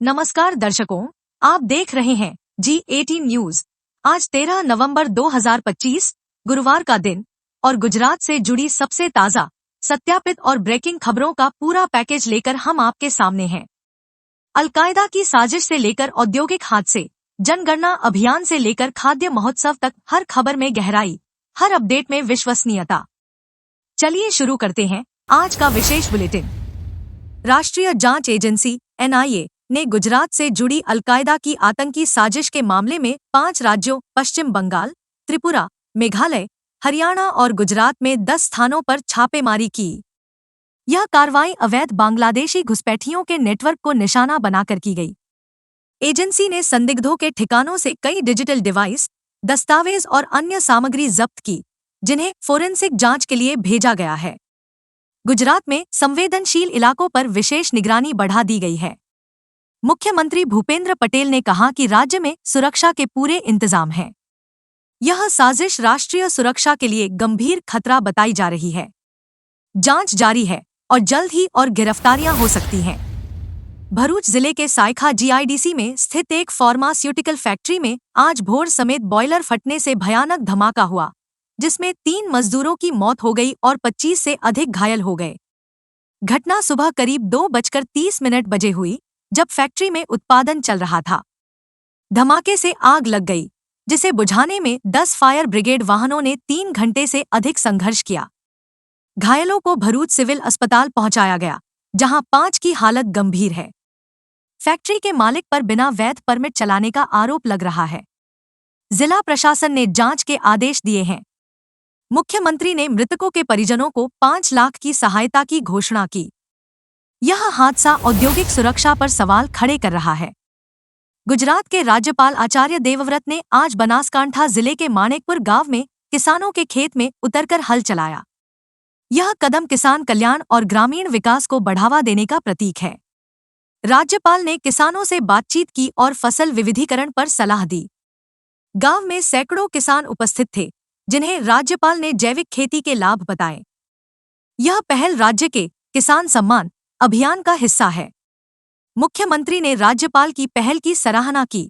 नमस्कार दर्शकों, आप देख रहे हैं G18 न्यूज। आज 13 नवंबर 2025 गुरुवार का दिन और गुजरात से जुड़ी सबसे ताज़ा, सत्यापित और ब्रेकिंग खबरों का पूरा पैकेज लेकर हम आपके सामने हैं। अलकायदा की साजिश से लेकर औद्योगिक हादसे, जनगणना अभियान से लेकर खाद्य महोत्सव तक हर खबर में गहराई, हर अपडेट में विश्वसनीयता। चलिए शुरू करते हैं आज का विशेष बुलेटिन। राष्ट्रीय जांच एजेंसी NIA ने गुजरात से जुड़ी अलकायदा की आतंकी साजिश के मामले में 5 राज्यों पश्चिम बंगाल, त्रिपुरा, मेघालय, हरियाणा और गुजरात में 10 स्थानों पर छापेमारी की। यह कार्रवाई अवैध बांग्लादेशी घुसपैठियों के नेटवर्क को निशाना बनाकर की गई। एजेंसी ने संदिग्धों के ठिकानों से कई डिजिटल डिवाइस, दस्तावेज और अन्य सामग्री जब्त की, जिन्हें फोरेंसिक जांच के लिए भेजा गया है। गुजरात में संवेदनशील इलाकों पर विशेष निगरानी बढ़ा दी गई है। मुख्यमंत्री भूपेंद्र पटेल ने कहा कि राज्य में सुरक्षा के पूरे इंतजाम हैं। यह साजिश राष्ट्रीय सुरक्षा के लिए गंभीर खतरा बताई जा रही है। जांच जारी है और जल्द ही और गिरफ्तारियां हो सकती हैं। भरूच जिले के सायखा GIDC में स्थित एक फार्मास्यूटिकल फैक्ट्री में आज भोर समेत बॉयलर फटने से भयानक धमाका हुआ, जिसमें 3 मजदूरों की मौत हो गई और 25 से अधिक घायल हो गए। घटना सुबह करीब 2:30 बजे हुई, जब फैक्ट्री में उत्पादन चल रहा था। धमाके से आग लग गई, जिसे बुझाने में 10 फायर ब्रिगेड वाहनों ने 3 घंटे से अधिक संघर्ष किया। घायलों को भरूच सिविल अस्पताल पहुंचाया गया, जहां 5 की हालत गंभीर है। फैक्ट्री के मालिक पर बिना वैध परमिट चलाने का आरोप लग रहा है। जिला प्रशासन ने जांच के आदेश दिए हैं। मुख्यमंत्री ने मृतकों के परिजनों को 5 लाख की सहायता की घोषणा की। यह हादसा औद्योगिक सुरक्षा पर सवाल खड़े कर रहा है। गुजरात के राज्यपाल आचार्य देवव्रत ने आज बनासकांठा जिले के माणेकपुर गांव में किसानों के खेत में उतरकर हल चलाया। यह कदम किसान कल्याण और ग्रामीण विकास को बढ़ावा देने का प्रतीक है। राज्यपाल ने किसानों से बातचीत की और फसल विविधीकरण पर सलाह दी। गांव में सैकड़ों किसान उपस्थित थे, जिन्हें राज्यपाल ने जैविक खेती के लाभ बताए। यह पहल राज्य के किसान सम्मान अभियान का हिस्सा है। मुख्यमंत्री ने राज्यपाल की पहल की सराहना की।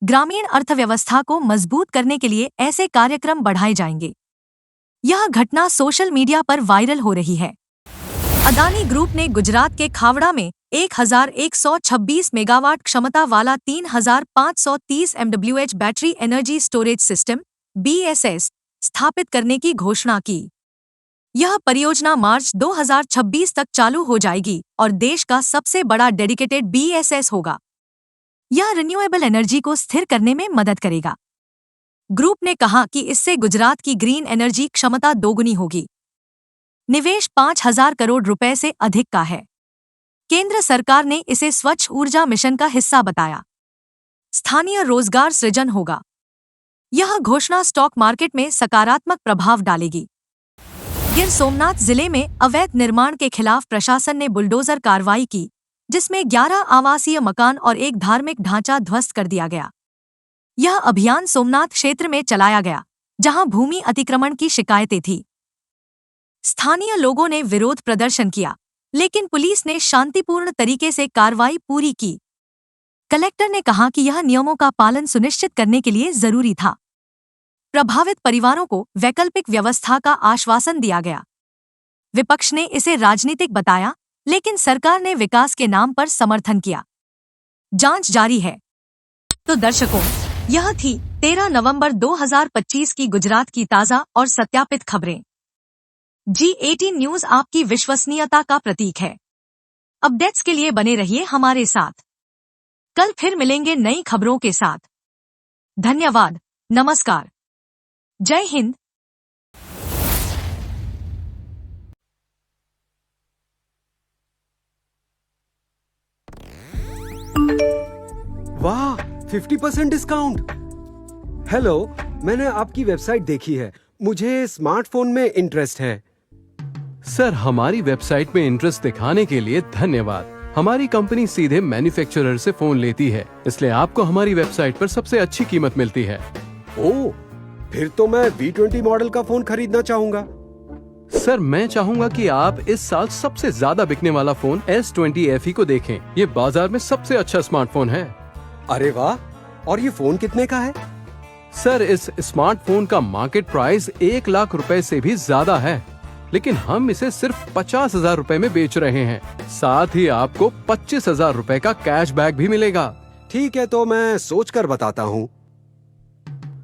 ग्रामीण अर्थव्यवस्था को मजबूत करने के लिए ऐसे कार्यक्रम बढ़ाए जाएंगे। यह घटना सोशल मीडिया पर वायरल हो रही है। अदानी ग्रुप ने गुजरात के खावड़ा में 1126 मेगावाट क्षमता वाला 3530 MWH battery energy storage system BSS स्थापित करने की घोषणा की। यह परियोजना मार्च 2026 तक चालू हो जाएगी और देश का सबसे बड़ा डेडिकेटेड BSS होगा। यह रिन्यूएबल एनर्जी को स्थिर करने में मदद करेगा। ग्रुप ने कहा कि इससे गुजरात की ग्रीन एनर्जी क्षमता दोगुनी होगी। निवेश 5,000 करोड़ रुपए से अधिक का है। केंद्र सरकार ने इसे स्वच्छ ऊर्जा मिशन का हिस्सा बताया। स्थानीय रोजगार सृजन होगा। यह घोषणा स्टॉक मार्केट में सकारात्मक प्रभाव डालेगी। गिर सोमनाथ जिले में अवैध निर्माण के खिलाफ प्रशासन ने बुलडोजर कार्रवाई की, जिसमें 11 आवासीय मकान और एक धार्मिक ढांचा ध्वस्त कर दिया गया। यह अभियान सोमनाथ क्षेत्र में चलाया गया, जहां भूमि अतिक्रमण की शिकायतें थीं। स्थानीय लोगों ने विरोध प्रदर्शन किया, लेकिन पुलिस ने शांतिपूर्ण तरीके से कार्रवाई पूरी की। कलेक्टर ने कहा कि यह नियमों का पालन सुनिश्चित करने के लिए जरूरी था। प्रभावित परिवारों को वैकल्पिक व्यवस्था का आश्वासन दिया गया। विपक्ष ने इसे राजनीतिक बताया, लेकिन सरकार ने विकास के नाम पर समर्थन किया। जांच जारी है। तो दर्शकों, यह थी 13 नवंबर 2025 की गुजरात की ताज़ा और सत्यापित खबरें। G18 न्यूज आपकी विश्वसनीयता का प्रतीक है। अपडेट्स के लिए बने रहिए हमारे साथ। कल फिर मिलेंगे नई खबरों के साथ। धन्यवाद। नमस्कार। जय हिंद। वाह, 50% डिस्काउंट। हेलो, मैंने आपकी वेबसाइट देखी है। मुझे स्मार्टफोन में इंटरेस्ट है। सर, हमारी वेबसाइट में इंटरेस्ट दिखाने के लिए धन्यवाद। हमारी कंपनी सीधे मैन्युफैक्चरर से फोन लेती है, इसलिए आपको हमारी वेबसाइट पर सबसे अच्छी कीमत मिलती है। ओह, फिर तो मैं V20 मॉडल का फोन खरीदना चाहूंगा। सर मैं चाहूँगा कि आप इस साल सबसे ज्यादा बिकने वाला फोन S20 FE को देखें। ये बाजार में सबसे अच्छा स्मार्टफोन है। अरे वाह, और ये फोन कितने का है? सर इस स्मार्टफोन का मार्केट प्राइस 1 लाख रुपए से भी ज्यादा है, लेकिन हम इसे सिर्फ 50,000 रुपए में बेच रहे हैं। साथ ही आपको 25,000 रुपए का कैशबैक भी मिलेगा। ठीक है, तो मैं सोच कर बताता हूँ।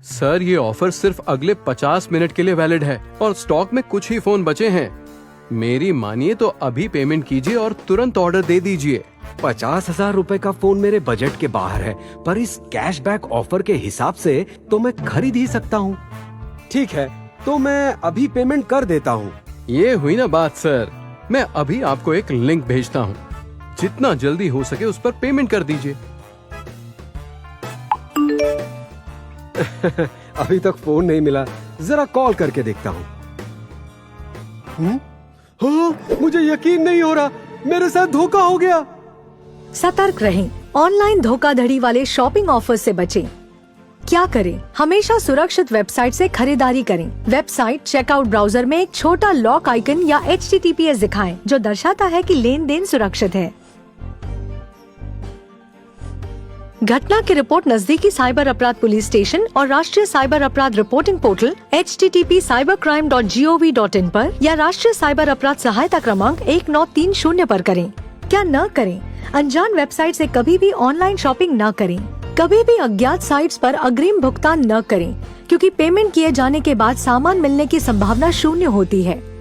सर ये ऑफर सिर्फ अगले 50 मिनट के लिए वैलिड है और स्टॉक में कुछ ही फोन बचे हैं। मेरी मानिए तो अभी पेमेंट कीजिए और तुरंत ऑर्डर दे दीजिए। 50,000 रुपए का फोन मेरे बजट के बाहर है, पर इस कैशबैक ऑफर के हिसाब से तो मैं खरीद ही सकता हूँ। ठीक है, तो मैं अभी पेमेंट कर देता हूँ। ये हुई ना बात सर। मैं अभी आपको एक लिंक भेजता हूँ, जितना जल्दी हो सके उस पर पेमेंट कर दीजिए। अभी तक फोन नहीं मिला, जरा कॉल करके देखता हूँ। हाँ, मुझे यकीन नहीं हो रहा, मेरे साथ धोखा हो गया। सतर्क रहें, ऑनलाइन धोखाधड़ी वाले शॉपिंग ऑफर से बचें। क्या करें? हमेशा सुरक्षित वेबसाइट से खरीदारी करें। वेबसाइट चेकआउट ब्राउजर में एक छोटा लॉक आइकन या HTTPS दिखाएं, जो दर्शाता है कि लेन देन सुरक्षित है। घटना की रिपोर्ट नजदीकी साइबर अपराध पुलिस स्टेशन और राष्ट्रीय साइबर अपराध रिपोर्टिंग पोर्टल http://cybercrime.gov.in पर या राष्ट्रीय साइबर अपराध सहायता क्रमांक 1930 पर करें। क्या न करें? अनजान वेबसाइट से कभी भी ऑनलाइन शॉपिंग न करें। कभी भी अज्ञात साइट्स पर अग्रिम भुगतान न करें, क्योंकि पेमेंट किए जाने के बाद सामान मिलने की संभावना 0 होती है।